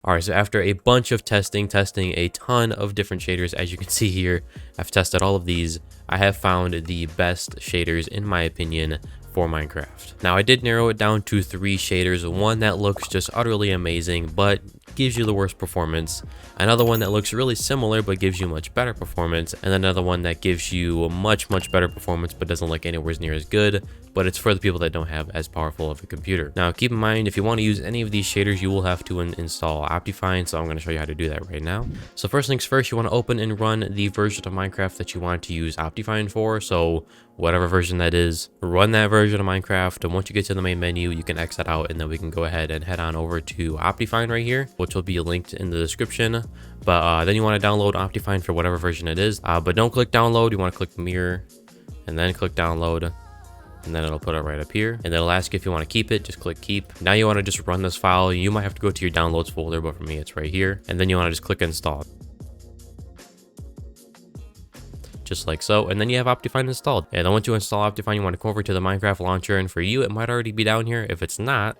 All right, so after a bunch of testing a ton of different shaders, as you can see here, I've tested all of these. I have found the best shaders, in my opinion, for Minecraft. Now, I did narrow it down to 3 shaders. One that looks just utterly amazing, but gives you the worst performance. Another one that looks really similar, but gives you much better performance. And another one that gives you a much better performance, but doesn't look anywhere near as good. But it's for the people that don't have as powerful of a computer. Now, keep in mind, if you want to use any of these shaders, you will have to install OptiFine. So I'm going to show you how to do that right now. So first things first, you want to open and run the version of Minecraft that you want to use OptiFine for. So whatever version that is, run that version of Minecraft. And once you get to the main menu, you can exit out, and then we can go ahead and head on over to OptiFine right here, which will be linked in the description. But then you want to download OptiFine for whatever version it is. But don't click download. You want to click mirror and then click download. And then it'll put it right up here, and it'll ask you if you want to keep it. Just click keep. Now you want to just run this file. You might have to go to your downloads folder, but for me it's right here. And then you want to just click install, just like so. And then you have OptiFine installed. And then once you install OptiFine, you want to go over to the Minecraft launcher, and for you it might already be down here. If it's not,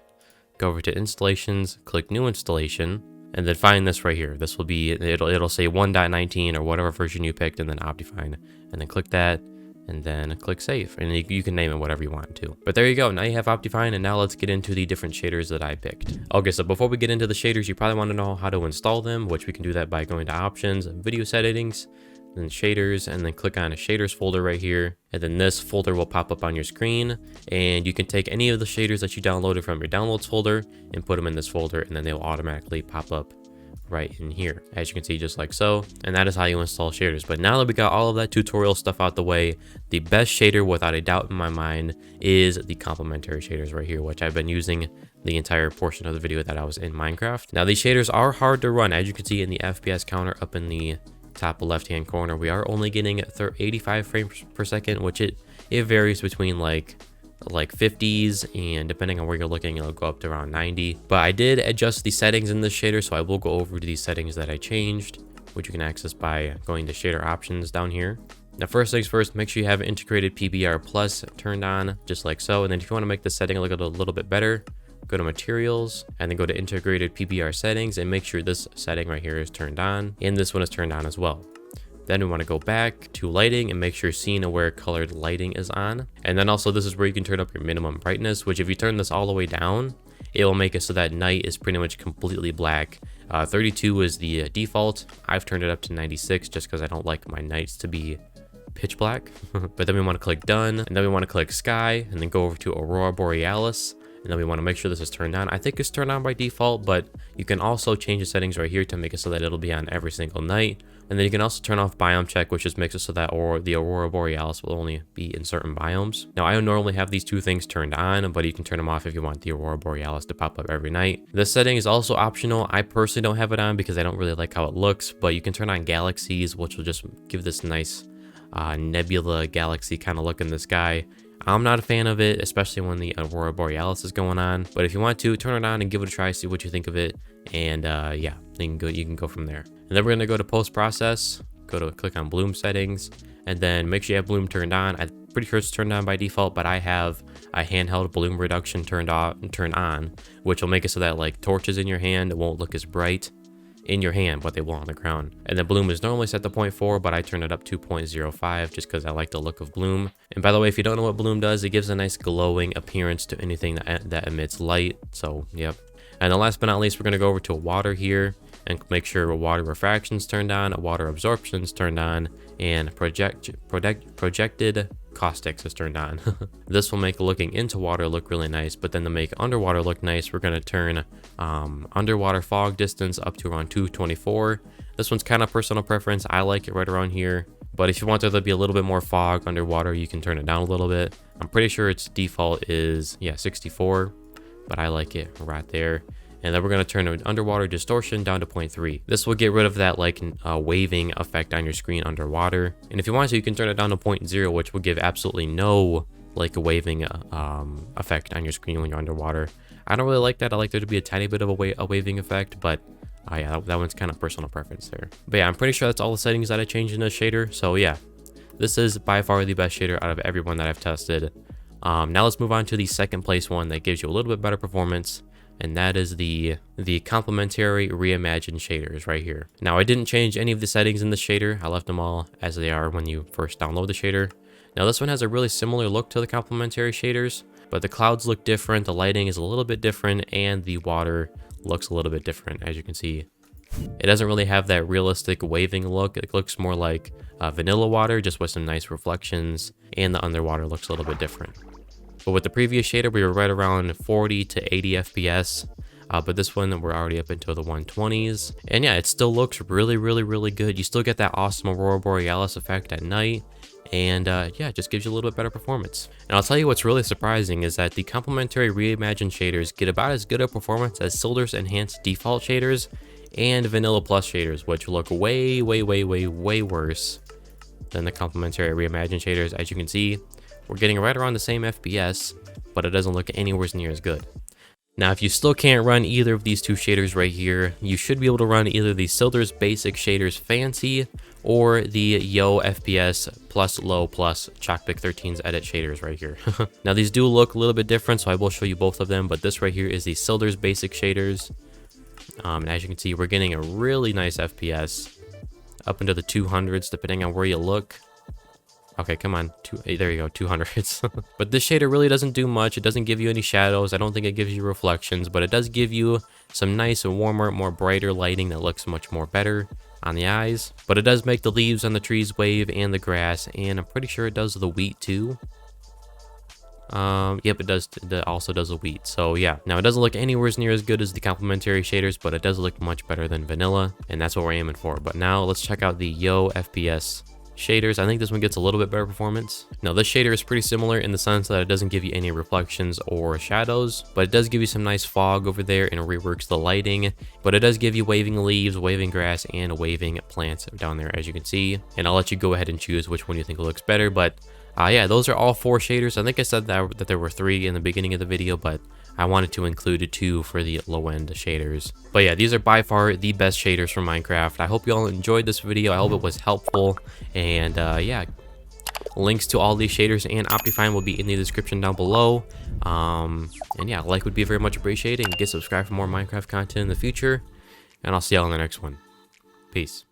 go over to installations, click new installation, and then find this right here. This will be, it'll say 1.19 or whatever version you picked, and then OptiFine, and then click that, and then click save, and you can name it whatever you want to. But there you go. Now you have OptiFine, and now let's get into the different shaders that I picked. Okay, so before we get into the shaders, you probably want to know how to install them, which we can do that by going to options, video settings, then shaders, and then click on a shaders folder right here. And then this folder will pop up on your screen, and you can take any of the shaders that you downloaded from your downloads folder and put them in this folder, and then they will automatically pop up right in here, as you can see, just like so. And that is how you install shaders. But now that we got all of that tutorial stuff out the way, the best shader without a doubt in my mind is the complementary shaders right here, which I've been using the entire portion of the video that I was in Minecraft. Now these shaders are hard to run, as you can see in the FPS counter up in the top left hand corner. We are only getting 85 frames per second, which it varies between like 50s, and depending on where you're looking, it'll go up to around 90. But I did adjust the settings in this shader, so I will go over to these settings that I changed, which you can access by going to shader options down here. Now first things first, make sure you have integrated PBR plus turned on, just like so. And then if you want to make the setting look a little bit better, go to materials and then go to integrated PBR settings, and make sure this setting right here is turned on, and this one is turned on as well. Then we want to go back to lighting and make sure scene aware colored lighting is on. And then also this is where you can turn up your minimum brightness, which if you turn this all the way down, it will make it so that night is pretty much completely black. 32 is the default. I've turned it up to 96 just because I don't like my nights to be pitch black. But then we want to click done, and then we want to click sky, and then go over to Aurora Borealis. And then we want to make sure this is turned on. I think it's turned on by default, but you can also change the settings right here to make it so that it'll be on every single night. And then you can also turn off biome check, which just makes it so that the Aurora Borealis will only be in certain biomes. Now, I normally have these two things turned on, but you can turn them off if you want the Aurora Borealis to pop up every night. This setting is also optional. I personally don't have it on because I don't really like how it looks, but you can turn on galaxies, which will just give this nice nebula galaxy kind of look in the sky. I'm not a fan of it, especially when the Aurora Borealis is going on. But if you want to, turn it on and give it a try, see what you think of it. And yeah, you can go from there. And then we're gonna go to post process, click on bloom settings, and then make sure you have bloom turned on. I'm pretty sure it's turned on by default, but I have a handheld bloom reduction turned on, which will make it so that like torches in your hand, it won't look as bright in your hand, but they will on the ground. And the bloom is normally set to 0.4, but I turn it up to 0.05 just because I like the look of bloom. And by the way, if you don't know what bloom does, it gives a nice glowing appearance to anything that emits light. So yep. And then last but not least, we're going to go over to water here and make sure water refraction's turned on, water absorption's turned on, and projected caustics is turned on. This will make looking into water look really nice, but then to make underwater look nice, we're going to turn underwater fog distance up to around 224. This one's kind of personal preference. I like it right around here, but if you want there to be a little bit more fog underwater, you can turn it down a little bit. I'm pretty sure its default is 64, but I like it right there. And then we're going to turn underwater distortion down to 0.3. This will get rid of that like waving effect on your screen underwater. And if you want to, you can turn it down to 0.0, which will give absolutely no like a waving effect on your screen when you're underwater. I don't really like that. I like there to be a tiny bit of a waving effect, but yeah, that one's kind of personal preference there. But yeah, I'm pretty sure that's all the settings that I changed in this shader. So yeah, this is by far the best shader out of everyone that I've tested. Now let's move on to the second place one that gives you a little bit better performance. and that is the Complementary Reimagined Shaders right here. Now, I didn't change any of the settings in the shader. I left them all as they are when you first download the shader. Now, this one has a really similar look to the Complementary Shaders, but the clouds look different, the lighting is a little bit different, and the water looks a little bit different, as you can see. It doesn't really have that realistic waving look. It looks more like vanilla water, just with some nice reflections, and the underwater looks a little bit different. But with the previous shader, we were right around 40 to 80 FPS. But this one, we're already up into the 120s. And yeah, it still looks really, really, really good. You still get that awesome Aurora Borealis effect at night. And yeah, it just gives you a little bit better performance. And I'll tell you what's really surprising is that the Complementary Reimagined Shaders get about as good a performance as Sildur's enhanced default shaders and Vanilla Plus shaders, which look way, way, way, way, way worse than the Complementary Reimagined Shaders. As you can see, we're getting right around the same FPS, but it doesn't look anywhere near as good. Now, if you still can't run either of these two shaders right here, you should be able to run either the Sildur's Basic Shaders Fancy or the YoFPS plus low plus Chalkpick 13's edit shaders right here. Now, these do look a little bit different, so I will show you both of them, but this right here is the Sildur's Basic Shaders. And as you can see, we're getting a really nice FPS up into the 200s, depending on where you look. Okay, come on. There you go, 200s. But this shader really doesn't do much. It doesn't give you any shadows. I don't think it gives you reflections, but it does give you some nice and warmer, more brighter lighting that looks much more better on the eyes. But it does make the leaves on the trees wave and the grass, and I'm pretty sure it does the wheat too. Yep, it does. It also does the wheat. So yeah, now it doesn't look anywhere near as good as the Complementary Shaders, but it does look much better than vanilla, and that's what we're aiming for. But now let's check out the YoFPS shaders. I think this one gets a little bit better performance. Now, this shader is pretty similar in the sense that it doesn't give you any reflections or shadows, but it does give you some nice fog over there and reworks the lighting. But it does give you waving leaves, waving grass, and waving plants down there, as you can see. And I'll let you go ahead and choose which one you think looks better. But yeah, those are all 4 shaders. I think I said that there were 3 in the beginning of the video, but I wanted to include 2 for the low-end shaders. But yeah, these are by far the best shaders from Minecraft. I hope you all enjoyed this video. I hope it was helpful. And yeah, links to all these shaders and OptiFine will be in the description down below. And yeah, like would be very much appreciated. And get subscribed for more Minecraft content in the future. And I'll see y'all in the next one. Peace.